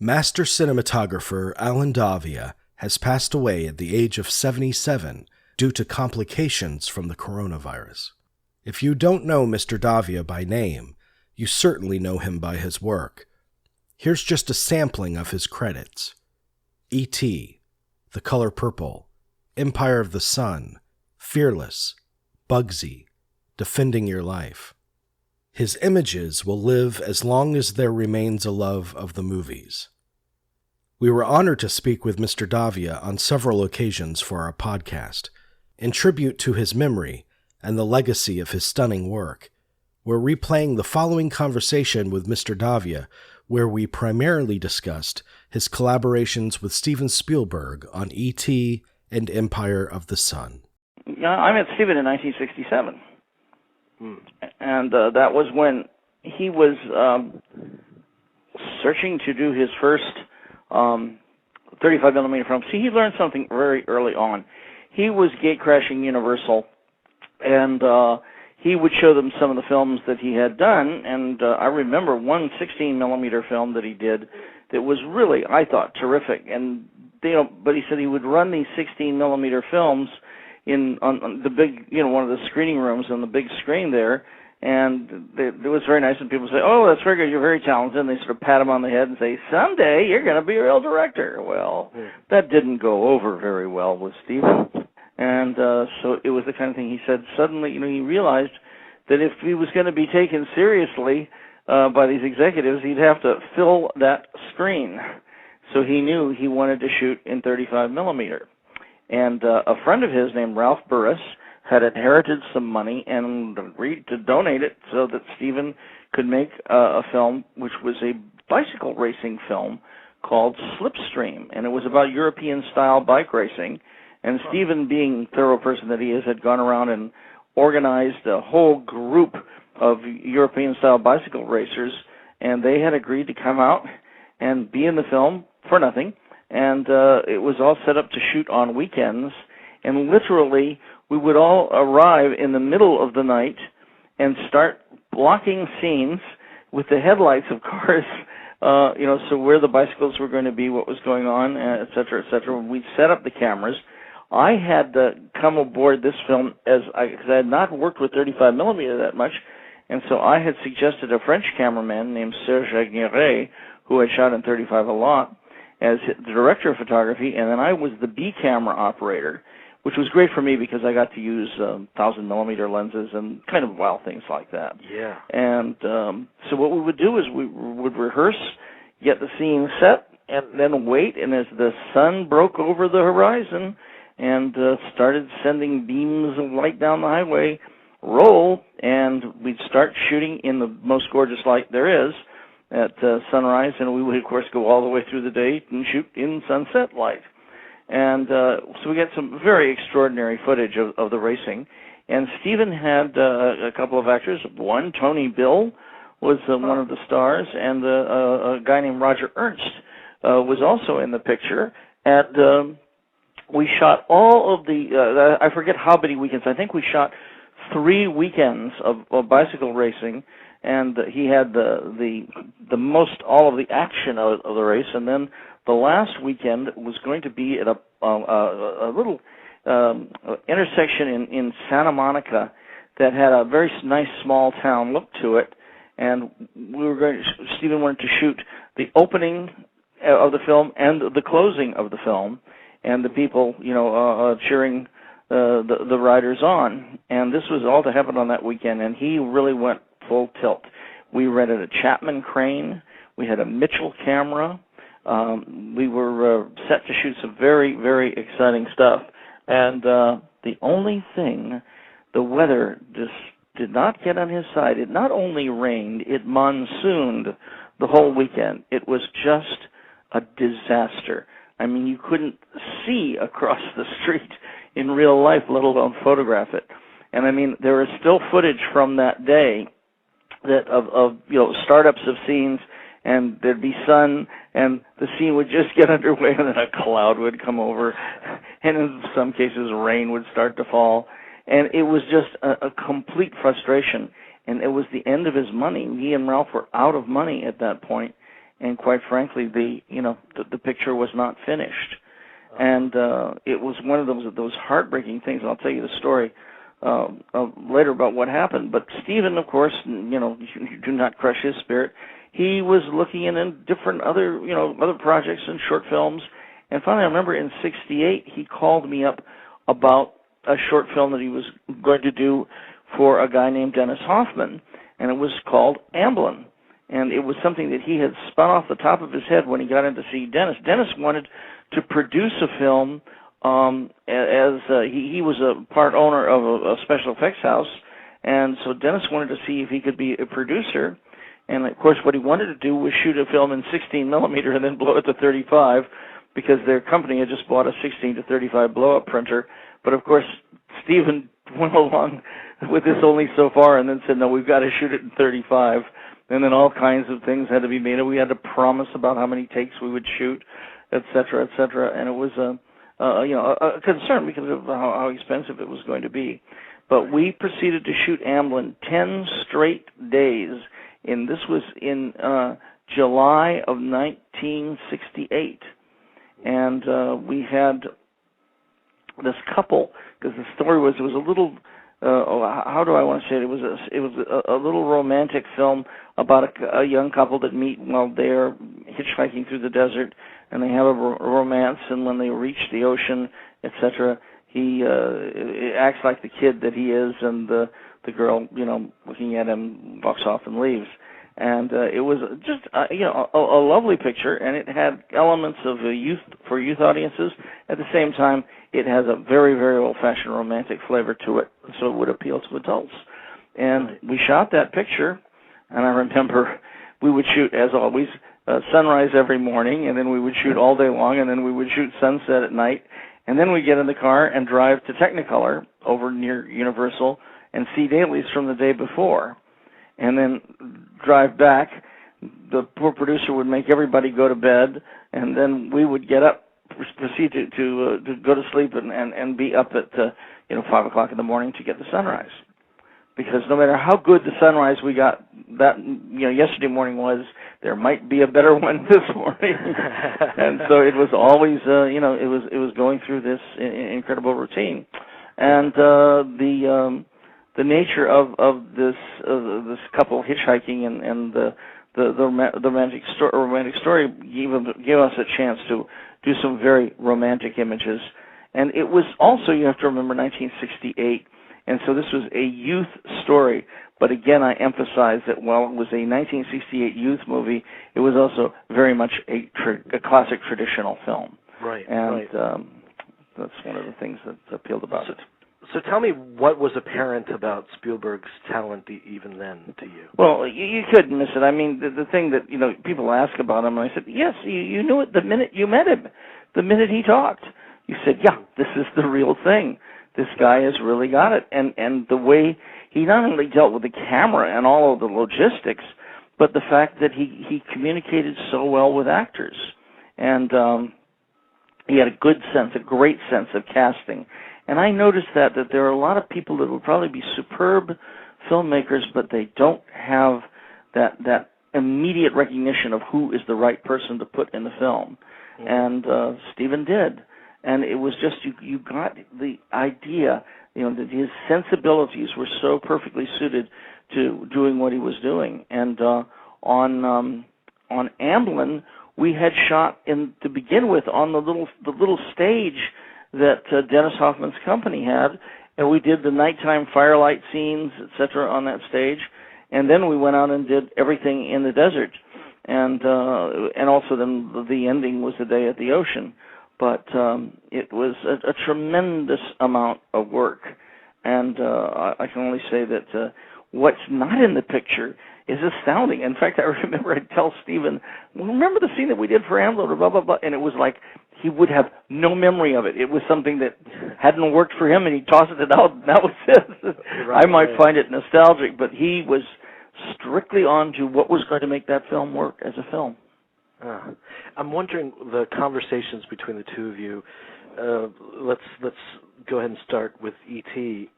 Master cinematographer Allen Daviau has passed away at the age of 77 due to complications from the coronavirus. If you don't know Mr. Daviau by name, you certainly know him by his work. Here's just a sampling of his credits: E.T., The Color Purple, Empire of the Sun, Fearless, Bugsy, Defending Your Life. His images will live as long as there remains a love of the movies. We were honored to speak with Mr. Daviau on several occasions for our podcast. In tribute to his memory and the legacy of his stunning work, we're replaying the following conversation with Mr. Daviau, where we primarily discussed his collaborations with Steven Spielberg on E.T. and Empire of the Sun. Yeah, I met Steven in 1967. And that was when he was searching to do his first 35mm film. See, he learned something very early on. He was gate-crashing Universal, and he would show them some of the films that he had done, and I remember one 16mm film that he did that was really, I thought, terrific. And but he said he would run these 16mm films on the big, one of the screening rooms on the big screen there, and it was very nice, and people say, "Oh, that's very good, you're very talented," and they sort of pat him on the head and say, "Someday you're going to be a real director." Well, that didn't go over very well with Steven, and so it was the kind of thing he said suddenly, he realized that if he was going to be taken seriously by these executives, he'd have to fill that screen. So he knew he wanted to shoot in 35mm. And a friend of his named Ralph Burris had inherited some money and agreed to donate it so that Steven could make a film which was a bicycle racing film called Slipstream. And it was about European-style bike racing. And Steven, being the thorough person that he is, had gone around and organized a whole group of European-style bicycle racers, and they had agreed to come out and be in the film for nothing. And it was all set up to shoot on weekends, and literally we would all arrive in the middle of the night and start blocking scenes with the headlights of cars, so where the bicycles were going to be, what was going on, et cetera, et cetera. We'd set up the cameras. I had come aboard this film because I had not worked with 35mm that much, and so I had suggested a French cameraman named Serge Agnéret, who had shot in 35 a lot, as the director of photography, and then I was the B camera operator, which was great for me because I got to use 1,000mm lenses and kind of wild things like that. Yeah. And so what we would do is we would rehearse, get the scene set, and then wait, and as the sun broke over the horizon and started sending beams of light down the highway, roll, and we'd start shooting in the most gorgeous light there is at sunrise, and we would, of course, go all the way through the day and shoot in sunset light. And so we get some very extraordinary footage of the racing. And Steven had a couple of actors. One, Tony Bill, was one of the stars, and a guy named Roger Ernst was also in the picture. And we shot all of the, I forget how many weekends, I think we shot 3 weekends of bicycle racing, and he had the most, all of the action of the race, and then the last weekend was going to be at a little intersection in Santa Monica that had a very nice small town look to it, and Steven wanted to shoot the opening of the film and the closing of the film, and the people, cheering the riders on, and this was all to happen on that weekend, and he really went full tilt. We rented a Chapman crane. We had a Mitchell camera. We were set to shoot some very, very exciting stuff. And the only thing, the weather just did not get on his side. It not only rained, it monsooned the whole weekend. It was just a disaster. I mean, you couldn't see across the street in real life, let alone photograph it. And I mean, there is still footage from that day that of startups of scenes, and there'd be sun, and the scene would just get underway, and then a cloud would come over, and in some cases rain would start to fall, and it was just a complete frustration. And it was the end of his money. He and Ralph were out of money at that point, and quite frankly, the picture was not finished. And it was one of those heartbreaking things. I'll tell you the story later about what happened. But Stephen, of course, you do not crush his spirit. He was looking in different other projects and short films. And finally, I remember in '68, he called me up about a short film that he was going to do for a guy named Dennis Hoffman, and it was called Amblin. And it was something that he had spun off the top of his head when he got in to see Dennis. Dennis wanted to produce a film as he was a part owner of a special effects house, and so Dennis wanted to see if he could be a producer. And of course, what he wanted to do was shoot a film in 16 millimeter and then blow it to 35, because their company had just bought a 16 to 35 blow-up printer. But of course, Stephen went along with this only so far, and then said, "No, we've got to shoot it in 35." And then all kinds of things had to be made. We had to promise about how many takes we would shoot, et cetera, et cetera. And it was a concern because of how expensive it was going to be. But we proceeded to shoot Amblin 10 straight days. And this was in July of 1968. And we had this couple, because the story was, it was a little, how do I want to say it? It was a little romantic film about a young couple that meet while they're hitchhiking through the desert, and they have a romance, and when they reach the ocean, etc., he acts like the kid that he is, and the girl, looking at him, walks off and leaves. And it was just, a lovely picture, and it had elements of for youth audiences. At the same time, it has a very, very old-fashioned romantic flavor to it, so it would appeal to adults. And we shot that picture, and I remember we would shoot, as always, sunrise every morning, and then we would shoot all day long, and then we would shoot sunset at night, and then we'd get in the car and drive to Technicolor over near Universal and see dailies from the day before. And then drive back. The poor producer would make everybody go to bed, and then we would get up, proceed to go to sleep, and be up at 5 o'clock in the morning to get the sunrise. Because no matter how good the sunrise we got that yesterday morning was, there might be a better one this morning. And so it was always it was going through this incredible routine, and the nature of this couple hitchhiking and the romantic story gave us a chance to do some very romantic images. And it was also, you have to remember, 1968, and so this was a youth story. But again, I emphasize that while it was a 1968 youth movie, it was also very much a classic traditional film. Right. And that's one of the things that appealed about it. So tell me, what was apparent about Spielberg's talent even then to you? Well, you couldn't miss it. I mean, the thing that people ask about him, and I said, yes, you knew it the minute you met him, the minute he talked. You said, yeah, this is the real thing. This guy has really got it. And the way he not only dealt with the camera and all of the logistics, but the fact that he communicated so well with actors. And he had a great sense of casting. And I noticed that there are a lot of people that will probably be superb filmmakers, but they don't have that immediate recognition of who is the right person to put in the film. Mm-hmm. And Stephen did. And it was just, you got the idea, that his sensibilities were so perfectly suited to doing what he was doing. And on Amblin, we had shot to begin with on the little stage that Dennis Hoffman's company had, and we did the nighttime firelight scenes, etc., on that stage, and then we went out and did everything in the desert, and also then the ending was the day at the ocean. But it was a tremendous amount of work, and I can only say that what's not in the picture is astounding. In fact, I remember I'd tell Stephen, remember the scene that we did for Amblin, blah, blah, blah, and it was like he would have no memory of it. It was something that hadn't worked for him, and he tossed it out, and that was it. Right, I might find it nostalgic, but he was strictly on to what was going to make that film work as a film. I'm wondering, the conversations between the two of you, let's go ahead and start with E.T.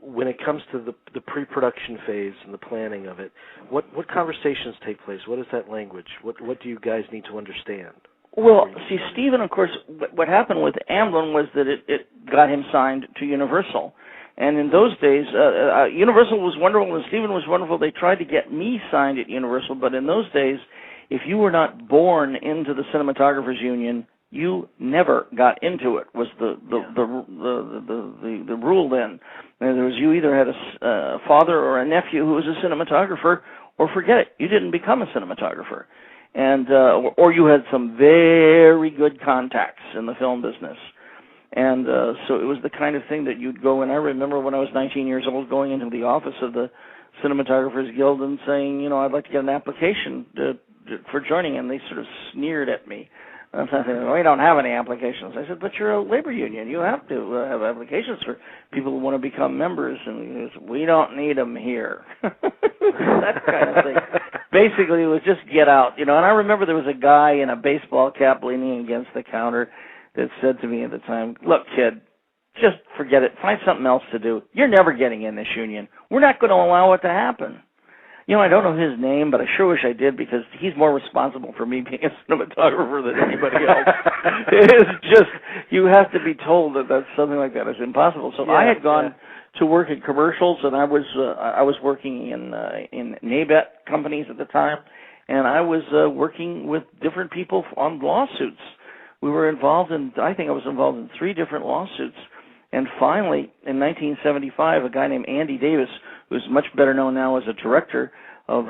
when it comes to the pre-production phase and the planning of it, what conversations take place? What is that language? What do you guys need to understand? Well, see, Stephen, of course, what happened with Amblin was that it got him signed to Universal. And in those days, Universal was wonderful and Stephen was wonderful. They tried to get me signed at Universal, but in those days, if you were not born into the Cinematographers Union, you never got into it. Was the rule then? In other words, you either had a father or a nephew who was a cinematographer, or forget it, you didn't become a cinematographer, and or you had some very good contacts in the film business. And so it was the kind of thing that you'd go, and I remember when I was 19 years old going into the office of the Cinematographers Guild and saying, you know, I'd like to get an application for joining, and they sort of sneered at me. I said, we don't have any applications. I said, but you're a labor union. You have to have applications for people who want to become members. And he said, we don't need them here. That kind of thing. Basically, it was just get out, you know. And I remember there was a guy in a baseball cap leaning against the counter that said to me at the time, look, kid, just forget it. Find something else to do. You're never getting in this union. We're not going to allow it to happen. You know, I don't know his name, but I sure wish I did, because he's more responsible for me being a cinematographer than anybody else. It's just, you have to be told that something like that is impossible. So I had gone to work in commercials, and I was working in NABET companies at the time, and I was working with different people on lawsuits. We were involved in, I think I was involved in 3 different lawsuits. And finally, in 1975, a guy named Andy Davis, who's much better known now as a director of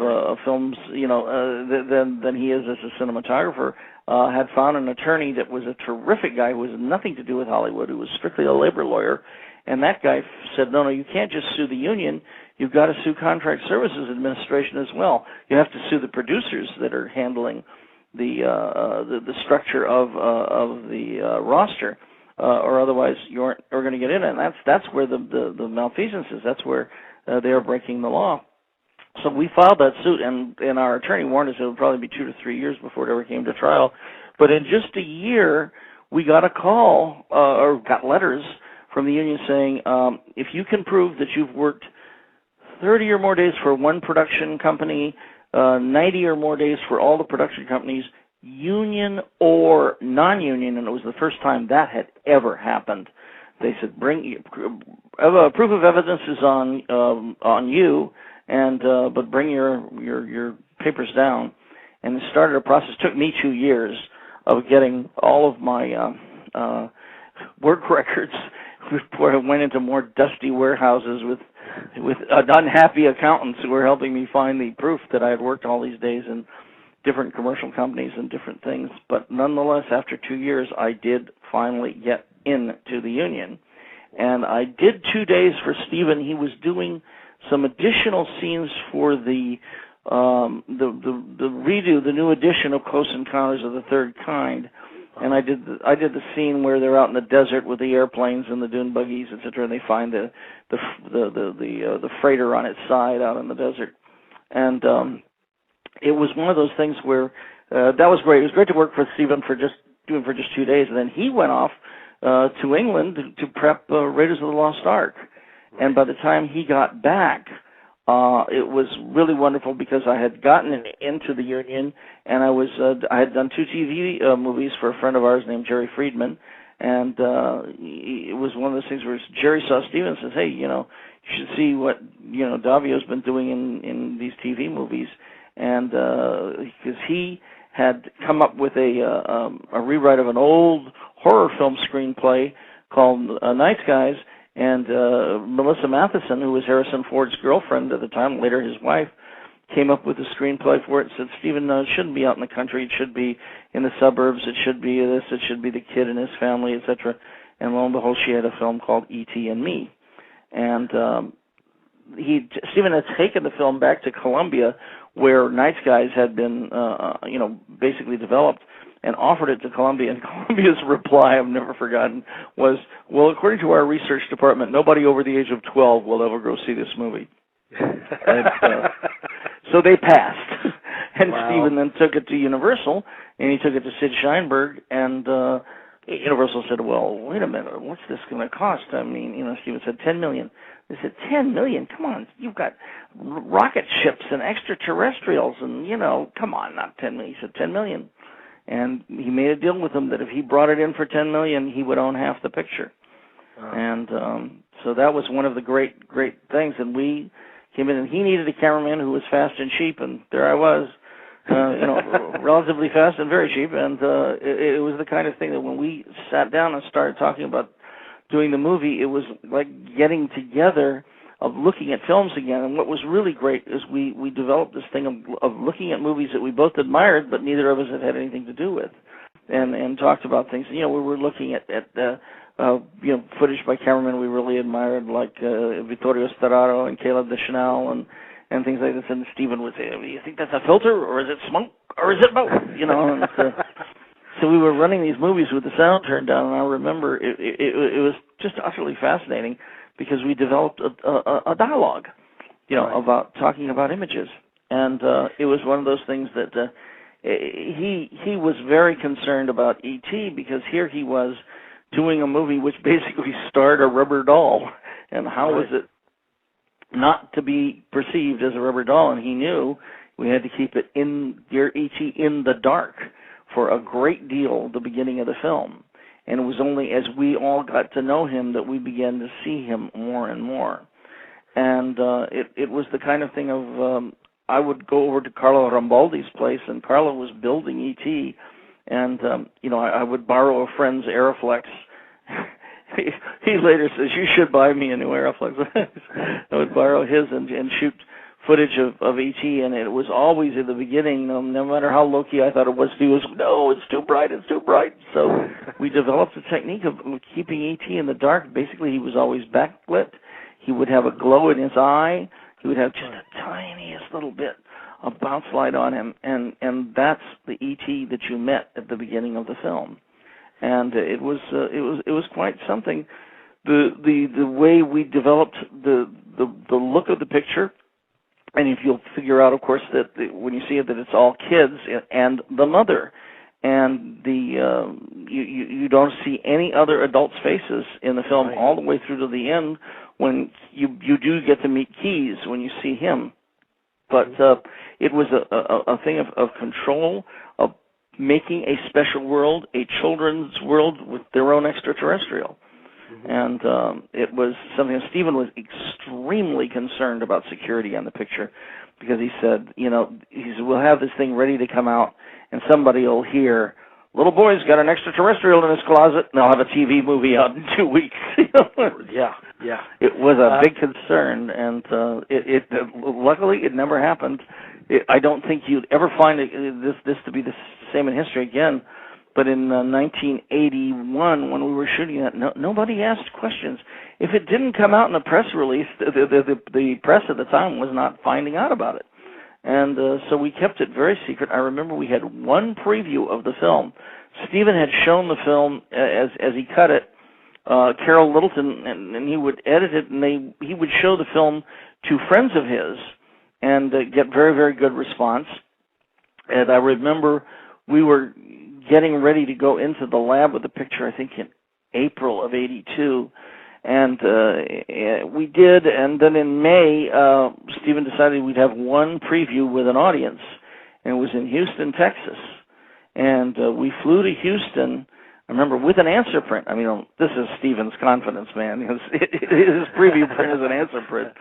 films, you know, than he is as a cinematographer, had found an attorney that was a terrific guy who had nothing to do with Hollywood, who was strictly a labor lawyer. And that guy said, no, you can't just sue the union. You've got to sue Contract Services Administration as well. You have to sue the producers that are handling the structure of the roster. Or otherwise you aren't going to get in, and that's where the malfeasance is. That's where they are breaking the law. So we filed that suit, and our attorney warned us it would probably be 2 to 3 years before it ever came to trial. But in just a year, we got a call or got letters from the union saying, if you can prove that you've worked 30 or more days for one production company, 90 or more days for all the production companies, union or non-union, and it was the first time that had ever happened. They said, bring proof of evidence is on you, and but bring your papers down. And it started a process. It took me 2 years of getting all of my work records. We went into more dusty warehouses with unhappy accountants who were helping me find the proof that I had worked all these days in different commercial companies and different things. But nonetheless, after 2 years, I did finally get into the union. And I did 2 days for Stephen. He was doing some additional scenes for the redo, the new edition of Close Encounters of the Third Kind. And I did the scene where they're out in the desert with the airplanes and the dune buggies, etc., and they find the freighter on its side out in the desert. And it was one of those things where that was great. It was great to work for Stephen for just 2 days, and then he went off to England to prep Raiders of the Lost Ark. And by the time he got back, it was really wonderful because I had gotten into the union, and I had done 2 TV movies for a friend of ours named Jerry Friedman, and it was one of those things where Jerry saw Stephen and says, hey, you should see what Daviau's been doing in these TV movies. And because he had come up with a rewrite of an old horror film screenplay called Night Skies, and Melissa Matheson, who was Harrison Ford's girlfriend at the time, later his wife, came up with a screenplay for it and said, Stephen, it shouldn't be out in the country, it should be in the suburbs, it should be this, it should be the kid and his family, etc. And lo and behold, she had a film called E.T. and Me. And Stephen had taken the film back to Columbia, where Night Skies had been, basically developed, and offered it to Columbia. And Columbia's reply, I've never forgotten, was, well, according to our research department, nobody over the age of 12 will ever go see this movie. So they passed. And wow. Stephen then took it to Universal, and he took it to Sid Sheinberg, and Universal said, well, wait a minute, what's this going to cost? I mean, Stephen said $10 million. They said, 10 million? Come on, you've got rocket ships and extraterrestrials and, come on, not 10 million. He said, 10 million. And he made a deal with them that if he brought it in for 10 million, he would own half the picture. And so that was one of the great things. And we came in, and he needed a cameraman who was fast and cheap, and there I was, relatively fast and very cheap. And it was the kind of thing that when we sat down and started talking about doing the movie, it was like getting together of looking at films again. And what was really great is we developed this thing of looking at movies that we both admired, but neither of us had anything to do with, and talked about things. We were looking at footage by cameramen we really admired, like Vittorio Storaro and Caleb Deschanel and things like this. And Stephen would say, "Do you think that's a filter, or is it smoke, or is it both?" And so we were running these movies with the sound turned down, and I remember it was just utterly fascinating because we developed a dialogue, about talking about images. And it was one of those things that he was very concerned about E.T. because here he was doing a movie which basically starred a rubber doll, and how was it not to be perceived as a rubber doll? And he knew we had to keep it dear E.T. in the dark for a great deal at the beginning of the film. And it was only as we all got to know him that we began to see him more and more. And it was the kind of thing of, I would go over to Carlo Rambaldi's place, and Carlo was building E.T., and, I would borrow a friend's Aeroflex. He later says, "You should buy me a new Aeroflex." I would borrow his and shoot footage of E.T., and it was always at the beginning, no matter how low-key I thought it was, he was, "No, it's too bright, it's too bright." So we developed a technique of keeping E.T. in the dark. Basically, he was always backlit. He would have a glow in his eye. He would have just the tiniest little bit of bounce light on him, and that's the E.T. that you met at the beginning of the film. And it was quite something. The way we developed the look of the picture. And if you'll figure out, of course, that when you see it, that it's all kids and the mother, and you don't see any other adults' faces in the film all the way through to the end, when you do get to meet Keys when you see him. But it was a thing of control, of making a special world, a children's world with their own extraterrestrial. And it was something that Stephen was extremely concerned about security on the picture, because he said, we'll have this thing ready to come out, and somebody will hear, "Little boy's got an extraterrestrial in his closet," and they'll have a TV movie out in 2 weeks. Yeah. It was a big concern, and luckily it never happened. I don't think you'd ever find this to be the same in history again. But in 1981, when we were shooting that, nobody asked questions. If it didn't come out in a press release, the press at the time was not finding out about it. And so we kept it very secret. I remember we had one preview of the film. Stephen had shown the film as he cut it, Carol Littleton, and he would edit it, and he would show the film to friends of his and get very, very good response. And I remember we were getting ready to go into the lab with the picture, I think in April of '82, and we did. And then in May, Stephen decided we'd have one preview with an audience, and it was in Houston, Texas. And we flew to Houston, I remember, with an answer print. I mean, this is Stephen's confidence, man. His preview print is an answer print,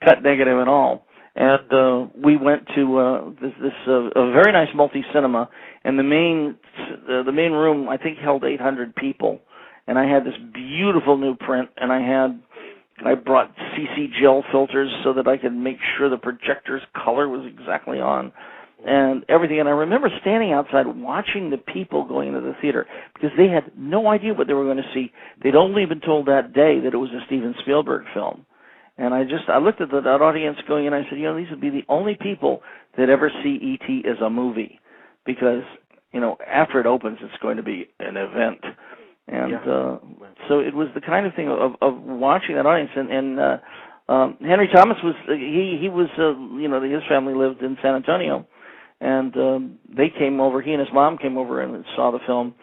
cut negative and all. And we went to this a very nice multi-cinema, and the main room, I think, held 800 people. And I had this beautiful new print, and I brought CC gel filters so that I could make sure the projector's color was exactly on, and everything. And I remember standing outside watching the people going into the theater, because they had no idea what they were going to see. They'd only been told that day that it was a Steven Spielberg film. And I looked at that audience going, and I said, these would be the only people that ever see E.T. as a movie, because, after it opens, it's going to be an event. And so it was the kind of thing of watching that audience. And Henry Thomas was, he was, his family lived in San Antonio, and they came over, he and his mom came over and saw the film.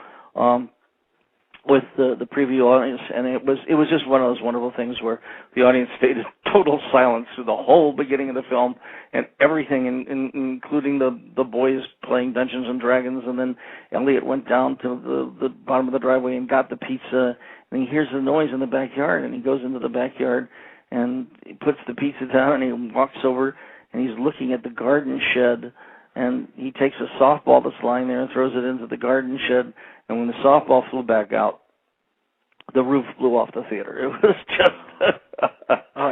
with the preview audience, and it was just one of those wonderful things where the audience stayed in total silence through the whole beginning of the film and everything, including the boys playing Dungeons and Dragons, and then Elliot went down to the bottom of the driveway and got the pizza, and he hears the noise in the backyard, and he goes into the backyard and he puts the pizza down, and he walks over and he's looking at the garden shed, and he takes a softball that's lying there and throws it into the garden shed. And when the softball flew back out, the roof blew off the theater. It was just... I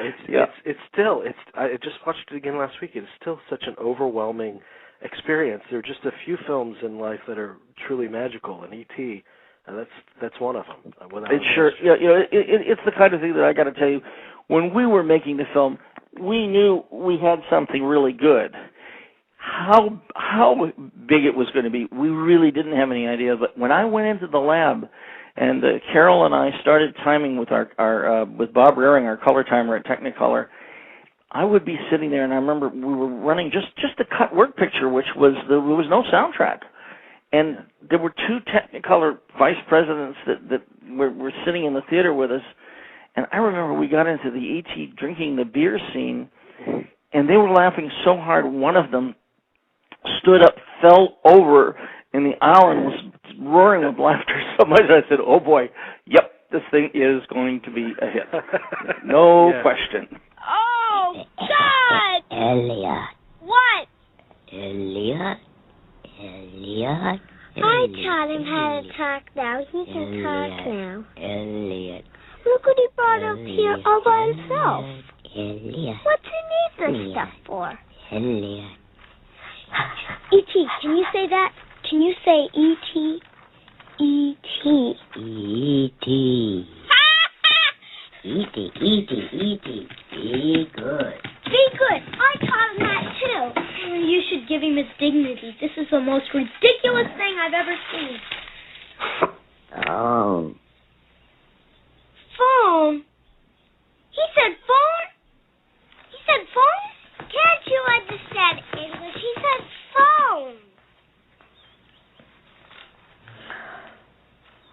just watched it again last week. It's still such an overwhelming experience. There are just a few films in life that are truly magical, and E.T., that's one of them. It's sure. It's the kind of thing that I got to tell you. When we were making the film, we knew we had something really good. How big it was going to be, we really didn't have any idea. But when I went into the lab, and Carol and I started timing with our with Bob Raring, our color timer at Technicolor, I would be sitting there, and I remember we were running just a cut word picture, which was there was no soundtrack, and there were two Technicolor vice presidents that were sitting in the theater with us, and I remember we got into the E.T. drinking the beer scene, and they were laughing so hard. One of them stood up, fell over in the aisle, and was roaring with laughter so much I said, "Oh boy, yep, this thing is going to be a hit, no question." Oh God! Elliot. What? Elliot. I taught him how to talk now. He can talk now. Elliot. Look what he brought up here all by himself. Elliot. What's he need this stuff for? Elliot. E.T., can you say that? Can you say E.T.? E.T. E.T. E.T. Be good. Be good. I taught him that too. You should give him his dignity. This is the most ridiculous thing I've ever seen. Oh. Phone? He said phone? He said phone? Can't you understand English? He said phone.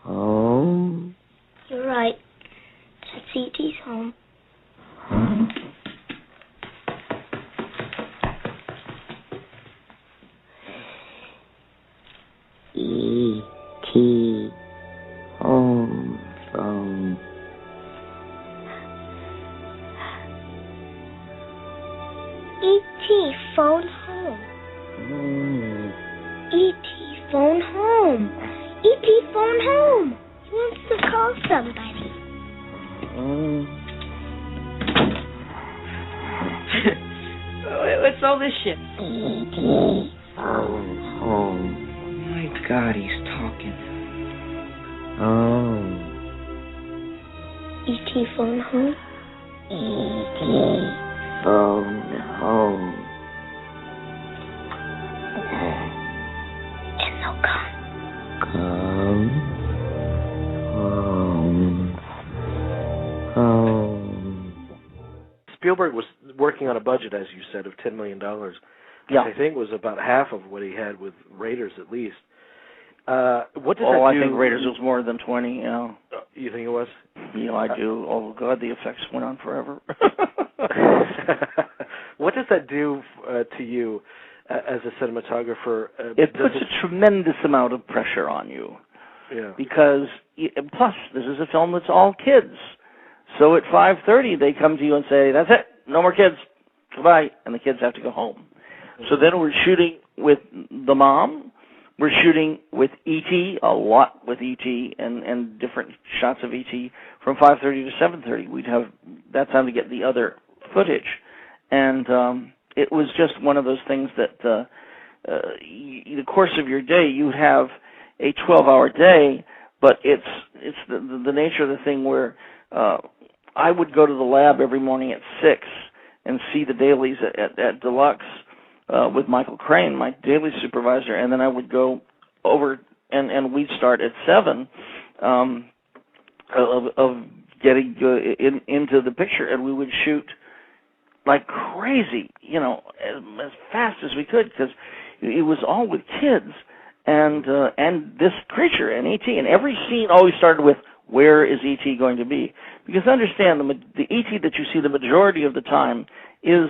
Home. You're right. That's E.T.'s home. Home. E.T. Home. Phone. E.T. phone home. E.T. phone home. E.T. phone home. He wants to call somebody. What's all this shit? E.T. phone home. My God, he's talking. Home. E.T. phone home. E.T. phone home. And they'll come. Come home. Home. Spielberg was working on a budget, as you said, of $10 million. Yeah. I think was about half of what he had with Raiders, at least. What does that do? I think Raiders was more than 20, yeah. You think it was? Yeah, I do. Oh, God, the effects went on forever. What does that do to you as a cinematographer? It puts a tremendous amount of pressure on you. Yeah. Because, plus, this is a film that's all kids. So at 5:30, they come to you and say, "That's it, no more kids, goodbye," and the kids have to go home. So then we're shooting with the mom. We're shooting with E.T., a lot with E.T., and different shots of E.T. from 5:30 to 7:30. We'd have that time to get the other footage. And it was just one of those things that the course of your day, you have a 12-hour day, but it's the nature of the thing where I would go to the lab every morning at 6 and see the dailies at Deluxe with Michael Crane, my daily supervisor, and then I would go over and we'd start at 7 of getting into the picture, and we would shoot like crazy, as fast as we could, because it was all with kids. and this creature and E.T. And every scene always started with, where is E.T. going to be? Because understand, the E.T. that you see the majority of the time is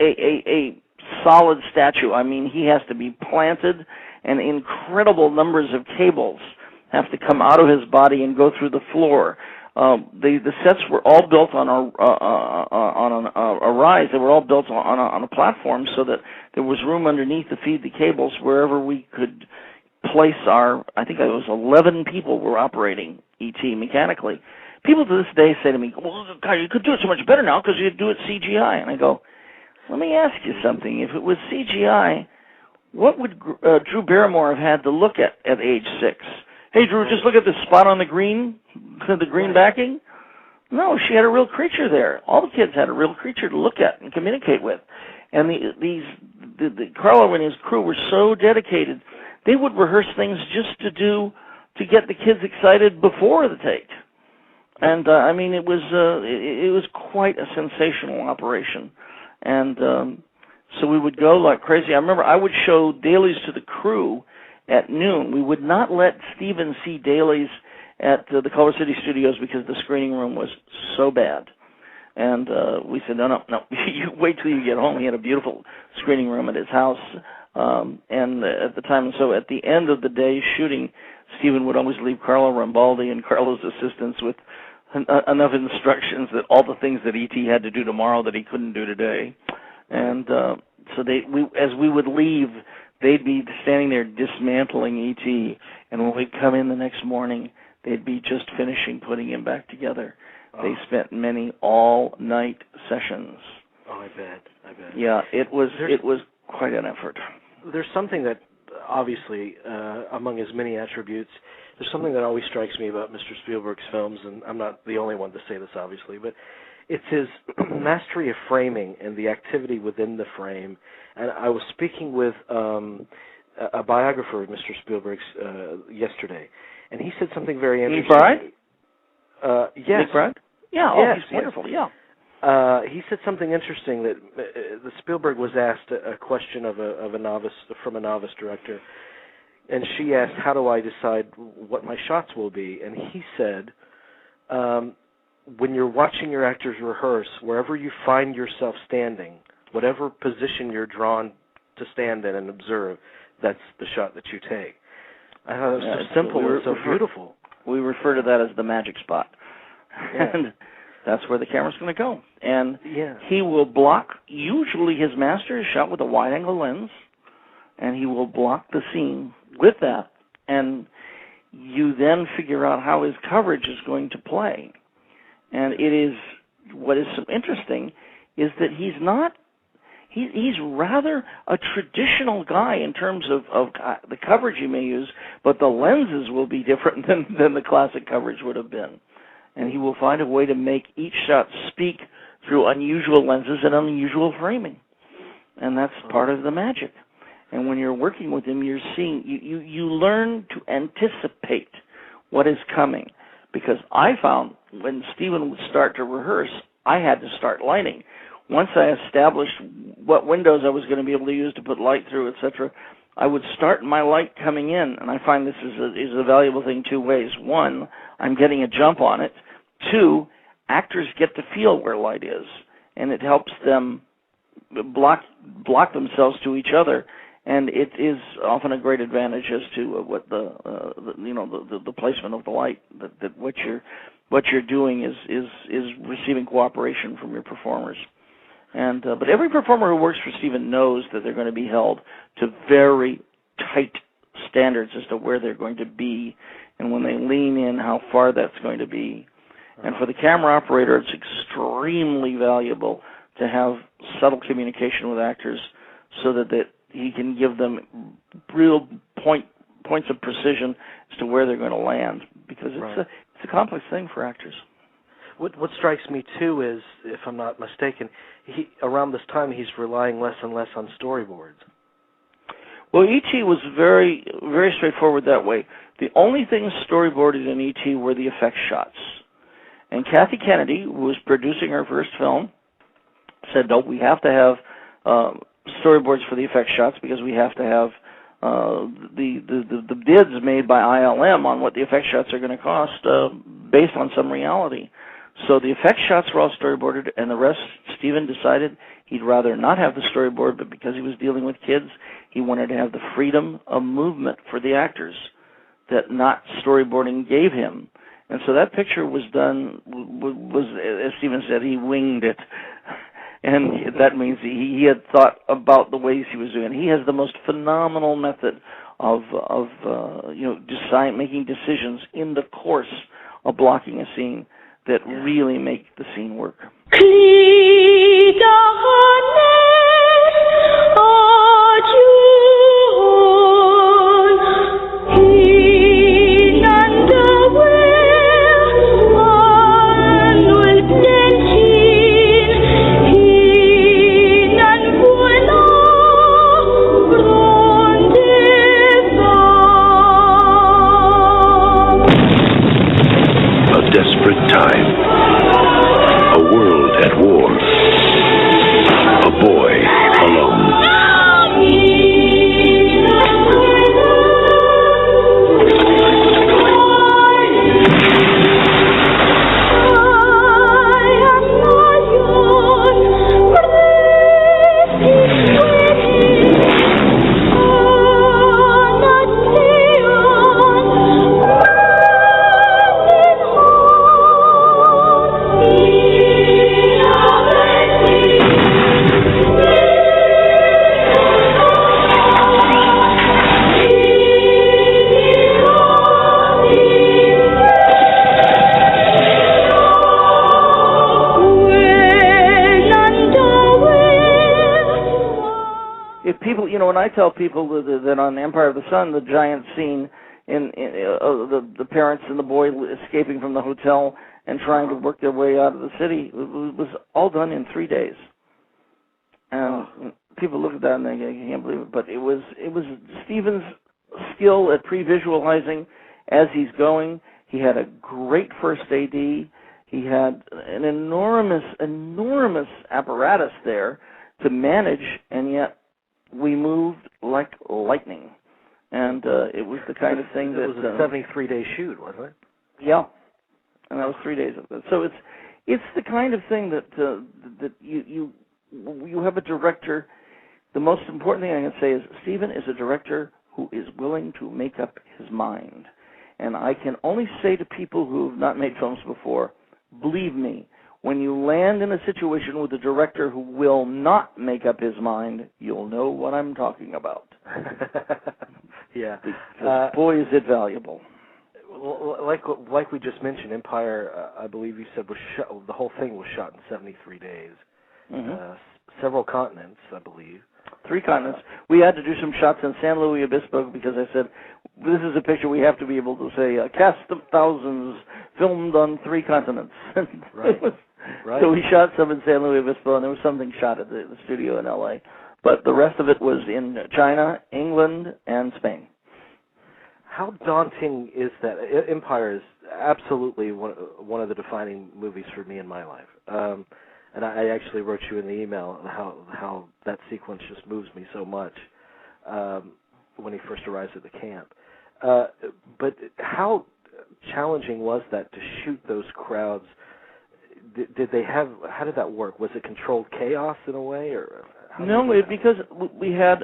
a solid statue. I mean, he has to be planted, and incredible numbers of cables have to come out of his body and go through the floor. The sets were all built on a rise. They were all built on a platform so that there was room underneath to feed the cables wherever we could place our, I think it was 11 people were operating E.T. mechanically. People to this day say to me, well, God, you could do it so much better now because you do it CGI. And I go, let me ask you something. If it was CGI, what would Drew Barrymore have had to look at age 6? Hey, Drew, just look at this spot on the green backing. No, she had a real creature there. All the kids had a real creature to look at and communicate with. And the Carlo and his crew were so dedicated, they would rehearse things just to get the kids excited before the take. And I mean, it was quite a sensational operation. And so we would go like crazy. I remember I would show dailies to the crew at noon. We would not let Steven see dailies at the Culver City Studios because the screening room was so bad. And we said, no, you wait till you get home. He had a beautiful screening room at his house. And at the time, so at the end of the day shooting, Steven would always leave Carlo Rambaldi and Carlo's assistants with enough instructions that all the things that E.T. had to do tomorrow that he couldn't do today. And so as we would leave, they'd be standing there dismantling E.T., and when we'd come in the next morning, they'd be just finishing putting him back together. Oh. They spent many all-night sessions. Oh, I bet. Yeah, it was quite an effort. There's something that, obviously, among his many attributes, there's something that always strikes me about Mr. Spielberg's films, and I'm not the only one to say this, obviously, but it's his mastery of framing and the activity within the frame. And I was speaking with a biographer of Mr. Spielberg's yesterday, and he said something very interesting. Nick Bride? Yes. Nick Bride? Yeah, yes, he's wonderful, yes. Yeah. He said something interesting that the Spielberg was asked a question from a novice director, and she asked, how do I decide what my shots will be? And he said, when you're watching your actors rehearse, wherever you find yourself standing, whatever position you're drawn to stand in and observe, that's the shot that you take. I thought it was so simple and so beautiful. We refer to that as the magic spot. Yeah. And that's where the camera's going to go. And yeah. He will block, usually his master is shot with a wide-angle lens, and he will block the scene with that. And you then figure out how his coverage is going to play. And what is so interesting is that he's rather a traditional guy in terms of the coverage he may use, but the lenses will be different than the classic coverage would have been. And he will find a way to make each shot speak through unusual lenses and unusual framing. And that's part of the magic. And when you're working with him, you're seeing, you learn to anticipate what is coming. Because I found when Stephen would start to rehearse, I had to start lighting. Once I established what windows I was going to be able to use to put light through, etc., I would start my light coming in, and I find this is a valuable thing two ways. One, I'm getting a jump on it. Two, actors get to feel where light is, and it helps them block themselves to each other, and it is often a great advantage as to what the placement of the light. That what you're doing is receiving cooperation from your performers. And but every performer who works for Stephen knows that they're going to be held to very tight standards as to where they're going to be, and when they lean in, how far that's going to be. And for the camera operator, it's extremely valuable to have subtle communication with actors so that he can give them real points of precision as to where they're going to land, because it's a complex thing for actors. What strikes me, too, is, if I'm not mistaken, around this time he's relying less and less on storyboards. Well, E.T. was very, very straightforward that way. The only things storyboarded in E.T. were the effects shots. And Kathy Kennedy, who was producing her first film, said, no, we have to have storyboards for the effects shots because we have to have the bids made by ILM on what the effect shots are going to cost based on some reality. So the effect shots were all storyboarded, and the rest, Steven decided he'd rather not have the storyboard, but because he was dealing with kids, he wanted to have the freedom of movement for the actors that not storyboarding gave him. And so that picture was done, as Steven said, he winged it. And that means he had thought about the ways he was doing it. He has the most phenomenal method of making decisions in the course of blocking a scene that really make the scene work. Desperate time. A world at war. A boy alone. When I tell people that on Empire of the Sun, the giant scene in the parents and the boy escaping from the hotel and trying to work their way out of the city was all done in 3 days. And people look at that and they can't believe it. But it was Steven's skill at pre-visualizing as he's going. He had a great first AD. He had an enormous apparatus there to manage, and yet we moved like lightning, and it was the kind of thing that... It was a 73-day shoot, wasn't it? Yeah, and that was 3 days of it. So it's the kind of thing that you have a director. The most important thing I can say is Steven is a director who is willing to make up his mind. And I can only say to people who have not made films before, believe me, when you land in a situation with a director who will not make up his mind, you'll know what I'm talking about. Yeah. Because, boy, is it valuable. Well, like we just mentioned, Empire, I believe you said, the whole thing was shot in 73 days. Mm-hmm. Several continents, I believe. 3 continents. We had to do some shots in San Luis Obispo because I said, this is a picture we have to be able to say, a cast of thousands filmed on 3 continents. Right. Right. So we shot some in San Luis Obispo, and there was something shot at the studio in L.A. But the rest of it was in China, England, and Spain. How daunting is that? Empire is absolutely one of the defining movies for me in my life. And I actually wrote you in the email how that sequence just moves me so much when he first arrives at the camp. But how challenging was that to shoot those crowds? How did that work? Was it controlled chaos in a way, or no? Because we had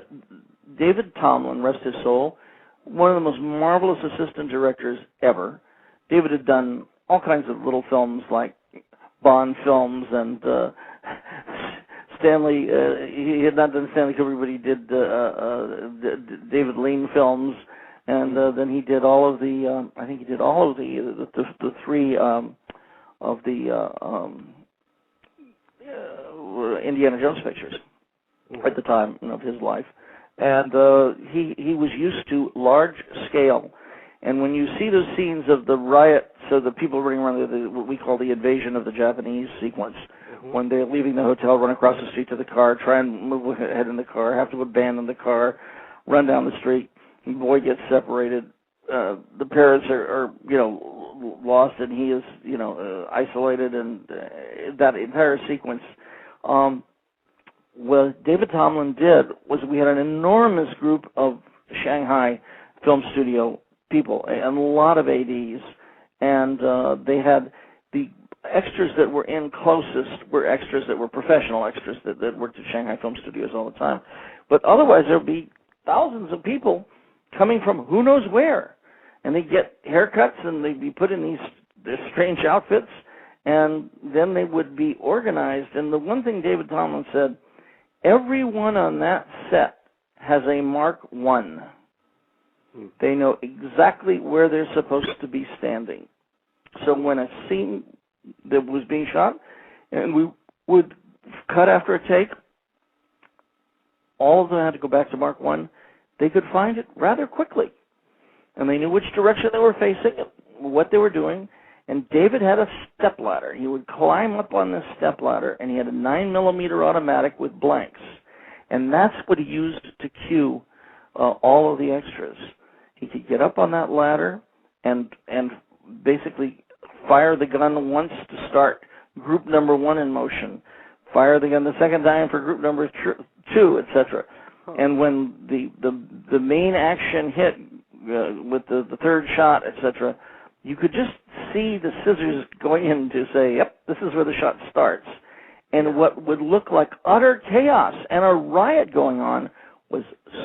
David Tomlin, rest his soul, one of the most marvelous assistant directors ever. David had done all kinds of little films like Bond films and Stanley. He had not done Stanley Kubrick, but he did David Lean films, and then he did all of the. I think he did all of the 3. Of the Indiana Jones pictures at the time of his life, and he was used to large scale. And when you see those scenes of the riot, so the people running around, what we call the invasion of the Japanese sequence, when they're leaving the hotel, run across the street to the car, try and move ahead in the car, have to abandon the car, run down the street, the boy gets separated. The parents are lost, and he is isolated, and that entire sequence. What David Tomlin did was we had an enormous group of Shanghai film studio people, and a lot of ADs, and they had the extras that were in closest were extras that were professional extras that worked at Shanghai Film Studios all the time. But otherwise, there would be thousands of people coming from who knows where, and they'd get haircuts, and they'd be put in these strange outfits, and then they would be organized. And the one thing David Tomlin said, everyone on that set has a Mark I. They know exactly where they're supposed to be standing. So when a scene that was being shot, and we would cut after a take, all of them had to go back to Mark I. They could find it rather quickly. And they knew which direction they were facing, what they were doing. And David had a stepladder. He would climb up on this stepladder, and he had a 9mm automatic with blanks. And that's what he used to cue all of the extras. He could get up on that ladder and basically fire the gun once to start group number 1 in motion, fire the gun the second time for group number 2, etc. And when the main action hit with the third shot, etc., you could just see the scissors going in to say, yep, this is where the shot starts. And what would look like utter chaos and a riot going on was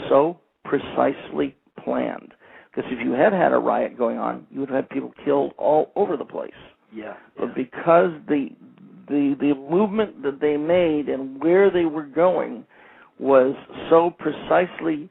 so precisely planned. Because if you had a riot going on, you would have had people killed all over the place. Yeah. But because the movement that they made and where they were going was so precisely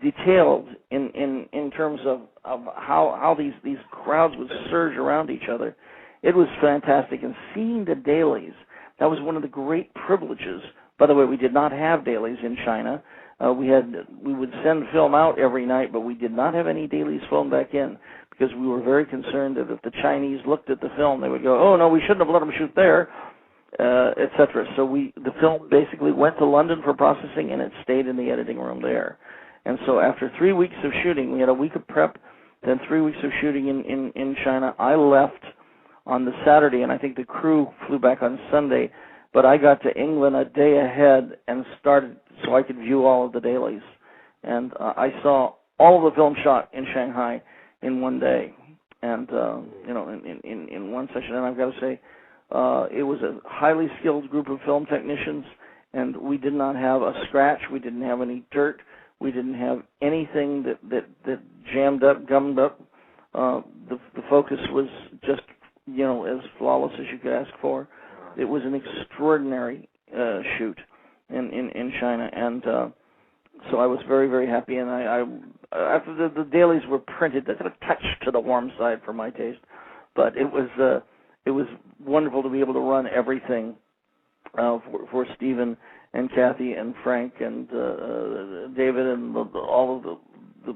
detailed in terms of how these crowds would surge around each other, it was fantastic. And seeing the dailies, that was one of the great privileges. By the way, we did not have dailies in China. We would send film out every night, but we did not have any dailies flown back in because we were very concerned that if the Chinese looked at the film, they would go, oh, no, we shouldn't have let them shoot there, etc. So the film basically went to London for processing, and it stayed in the editing room there. And so after 3 weeks of shooting, we had a week of prep, then 3 weeks of shooting in China. I left on the Saturday, and I think the crew flew back on Sunday, but I got to England a day ahead and started so I could view all of the dailies. And I saw all of the film shot in Shanghai in one day, and in one session. And I've got to say, it was a highly skilled group of film technicians, and we did not have a scratch. We didn't have any dirt. We didn't have anything that jammed up, gummed up. The focus was just as flawless as you could ask for. It was an extraordinary shoot in China, and so I was very, very happy. And I after the dailies were printed, that's a touch to the warm side for my taste, but it was wonderful to be able to run everything for Stephen and Kathy and Frank and David and all of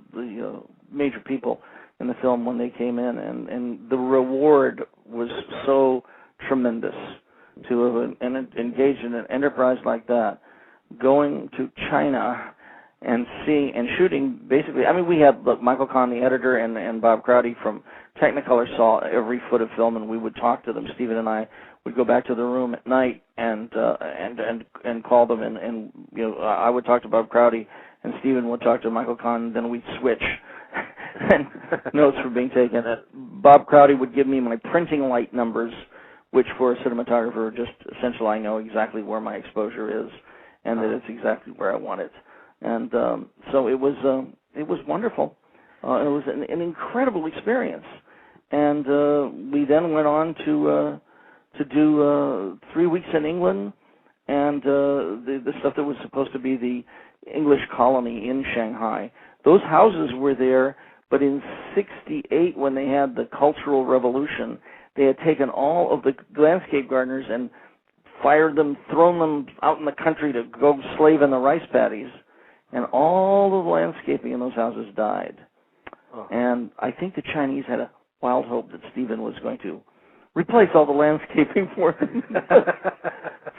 the major people in the film when they came in, and the reward was so tremendous to have engaged in an enterprise like that, going to China and seeing and shooting basically. I mean, we had Michael Kahn, the editor, and Bob Crowdy from Technicolor saw every foot of film, and we would talk to them. Stephen and I would go back to the room at night and call them, and I would talk to Bob Crowdy, and Stephen would talk to Michael Kahn, and then we'd switch. And notes were being taken. Bob Crowdy would give me my printing light numbers, which for a cinematographer are just essential. I know exactly where my exposure is, and that it's exactly where I want it. And so it was wonderful. It was an incredible experience. And we then went on to do 3 weeks in England, and the stuff that was supposed to be the English colony in Shanghai. Those houses were there, but in '68, when they had the Cultural Revolution, they had taken all of the landscape gardeners and fired them, thrown them out in the country to go slave in the rice paddies, and all of the landscaping in those houses died. Oh. And I think the Chinese had a wild hope that Stephen was going to replace all the landscaping for them.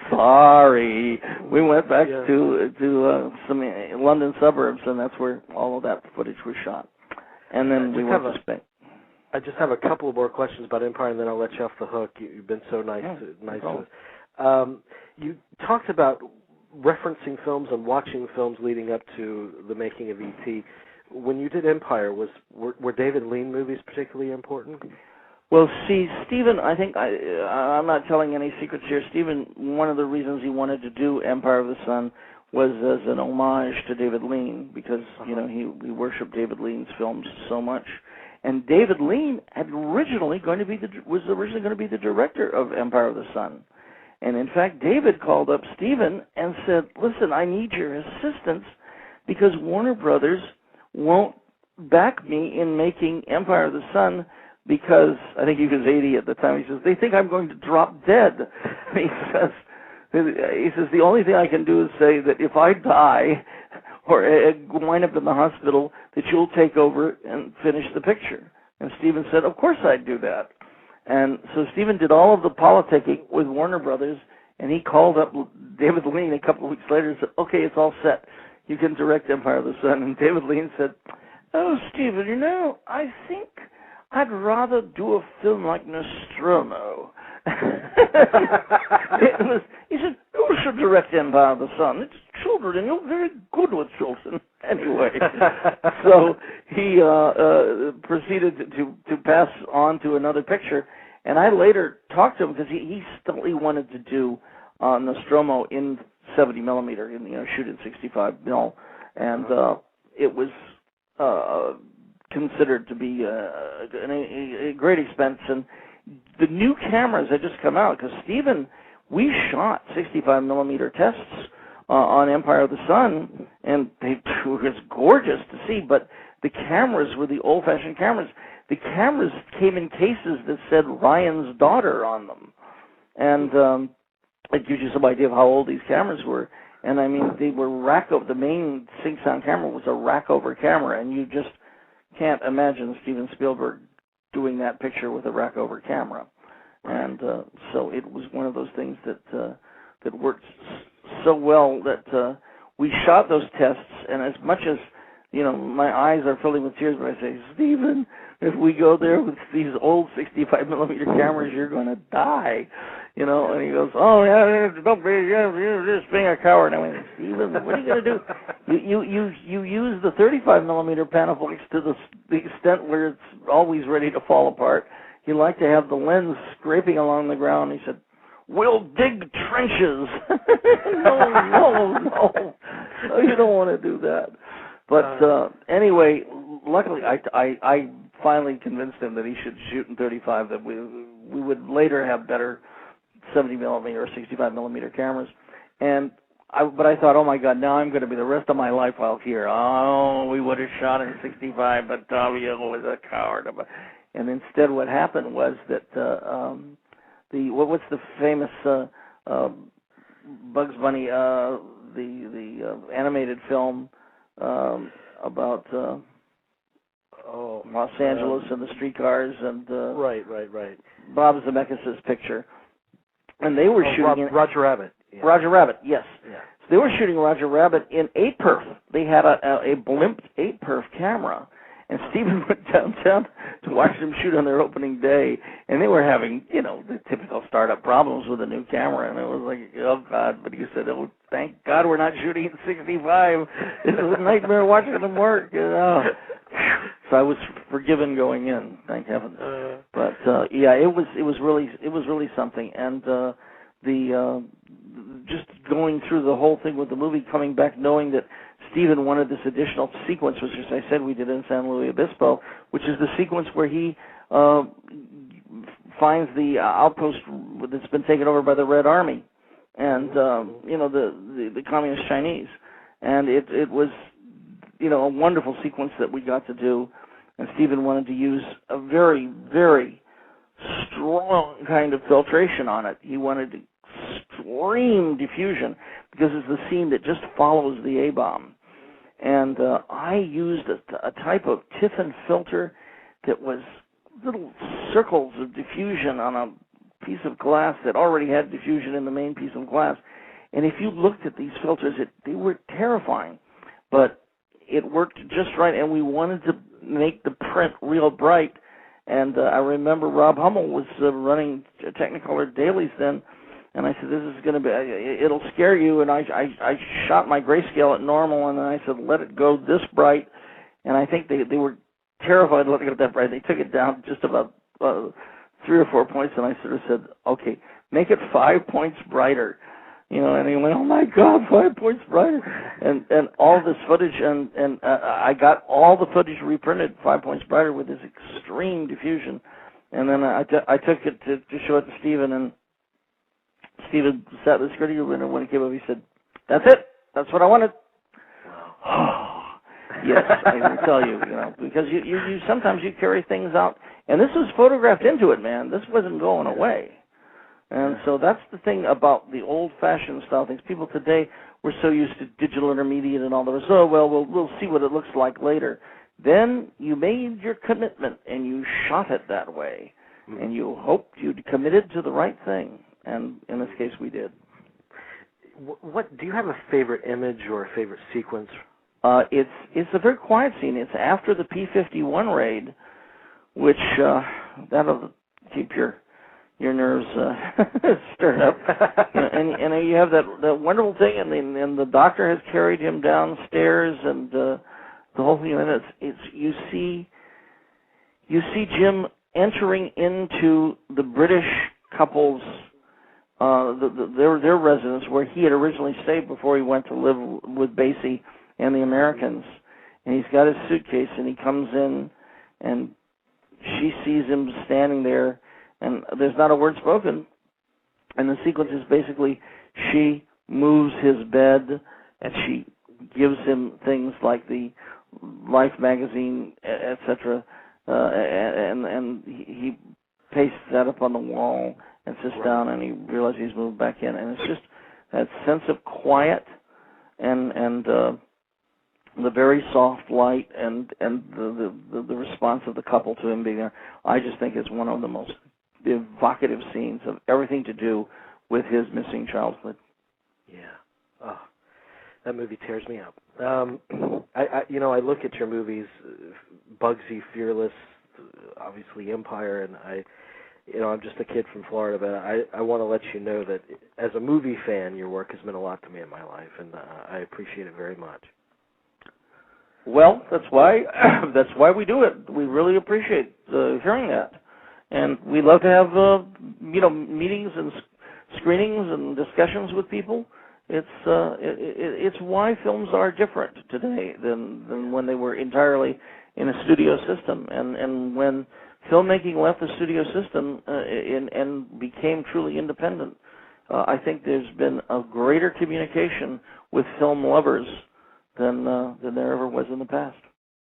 Sorry. We went back to some London suburbs, and that's where all of that footage was shot. And then we went to Spain. I just have a couple more questions about Empire, and then I'll let you off the hook. You've been so nice to us. You talked about referencing films and watching films leading up to the making of E.T. when you did Empire, were David Lean movies particularly important? Well, see, Stephen, I think I'm not telling any secrets here. Stephen, one of the reasons he wanted to do Empire of the Sun was as an homage to David Lean, because he worshipped David Lean's films so much. And David Lean was originally going to be the director of Empire of the Sun. And in fact, David called up Stephen and said, "Listen, I need your assistance because Warner Brothers won't back me in making Empire of the Sun because," I think he was 80 at the time, he says, "they think I'm going to drop dead." He says, "The only thing I can do is say that if I die or wind up in the hospital, that you'll take over and finish the picture." And Stephen said, "Of course I'd do that." And so Stephen did all of the politicking with Warner Brothers, and he called up David Lean a couple of weeks later and said, "Okay, it's all set. You can direct Empire of the Sun." And David Lean said, "Oh, Stephen, I think I'd rather do a film like Nostromo." He said, "You should direct Empire of the Sun. It's children, and you're very good with children." Anyway, so he proceeded to pass on to another picture, and I later talked to him because he wanted to do Nostromo in 70 millimeter, shoot in 65 mil, and it was considered to be a great expense. And the new cameras had just come out, because Stephen, we shot 65 millimeter tests on Empire of the Sun, and it was gorgeous to see, but the cameras were the old-fashioned cameras. The cameras came in cases that said Ryan's daughter on them, and it gives you some idea of how old these cameras were. And I mean, they were the main sync sound camera was a rack-over camera, and you just can't imagine Steven Spielberg doing that picture with a rack-over camera. And so it was one of those things that worked so well that we shot those tests, and as much as, my eyes are filling with tears when I say, "Stephen, if we go there with these old 65 millimeter cameras, you're going to die," and he goes, "Oh, yeah, don't be, you're just being a coward." And I went, "Stephen, what are you going to do? You use the 35 millimeter Panaflex to the extent where it's always ready to fall apart. You like to have the lens scraping along the ground." He said, "We'll dig trenches." No, you don't want to do that. But anyway, luckily I finally convinced him that he should shoot in 35, that we would later have better 70 millimeter or 65 millimeter cameras. But I thought, oh my God, now I'm going to be the rest of my life out here. Oh, we would have shot in 65, but Daviau was a coward. And instead what happened was that what's the famous Bugs Bunny, the animated film about Los Angeles and the streetcars and right. Bob Zemeckis' picture, and they were shooting Roger Rabbit. Yeah. Roger Rabbit, yes. Yeah. So they were shooting Roger Rabbit in 8-perf. They had a blimp 8-perf camera. And Stephen went downtown to watch them shoot on their opening day, and they were having, the typical startup problems with a new camera, and it was like, oh, God. But he said, "Oh, thank God we're not shooting in 65. This is a nightmare watching them work." So I was forgiven going in, thank heavens. But yeah, it was really something, and just going through the whole thing with the movie, coming back knowing that Stephen wanted this additional sequence, which, as I said, we did in San Luis Obispo, which is the sequence where he finds the outpost that's been taken over by the Red Army and, the Communist Chinese. And it was, a wonderful sequence that we got to do. And Stephen wanted to use a very, very strong kind of filtration on it. He wanted extreme diffusion because it's the scene that just follows the A-bomb. And I used a type of Tiffin filter that was little circles of diffusion on a piece of glass that already had diffusion in the main piece of glass. And if you looked at these filters, they were terrifying. But it worked just right, and we wanted to make the print real bright. And I remember Rob Hummel was running Technicolor dailies then, and I said, "This is going to be, it'll scare you." And I shot my grayscale at normal, and then I said, "Let it go this bright." and I think they were terrified looking at that bright. They took it down just about 3 or 4 points, and I sort of said, okay, make it 5 points brighter. And he went, oh my God, 5 points brighter. And all this footage, and I got all the footage reprinted 5 points brighter with this extreme diffusion. And then I took it to show it to Stephen, and Stephen sat in the security room, and when he came up, he said, that's it. That's what I wanted. Yes, I can tell you, because you sometimes you carry things out, and this was photographed into it, man. This wasn't going away. And so that's the thing about the old-fashioned style things. People today, we're so used to digital intermediate and all the rest. Oh, well, we'll see what it looks like later. Then you made your commitment, and you shot it that way, and you hoped you'd committed to the right thing. And in this case, we did. What do you have a favorite image or a favorite sequence? It's a very quiet scene. It's after the P-51 raid, which that'll keep your nerves stirred up. and you have that wonderful thing, and the doctor has carried him downstairs, and the whole thing. And it's you see Jim entering into the British couple's their residence where he had originally stayed before he went to live with Basie and the Americans. And he's got his suitcase, and he comes in, and she sees him standing there, and there's not a word spoken. And the sequence is basically she moves his bed, and she gives him things like the Life magazine, etc. And he pastes that up on the wall and sits down, and he realizes he's moved back in. And it's just that sense of quiet and the very soft light and the response of the couple to him being there. I just think it's one of the most evocative scenes of everything to do with his missing childhood. Yeah. Oh, that movie tears me up. I look at your movies, Bugsy, Fearless, obviously Empire, and I'm just a kid from Florida, but I want to let you know that as a movie fan, your work has meant a lot to me in my life, and I appreciate it very much. Well, that's why we do it. We really appreciate hearing that, and we love to have meetings and screenings and discussions with people. It's why films are different today than when they were entirely in a studio system, and when filmmaking left the studio system and became truly independent. I think there's been a greater communication with film lovers than there ever was in the past.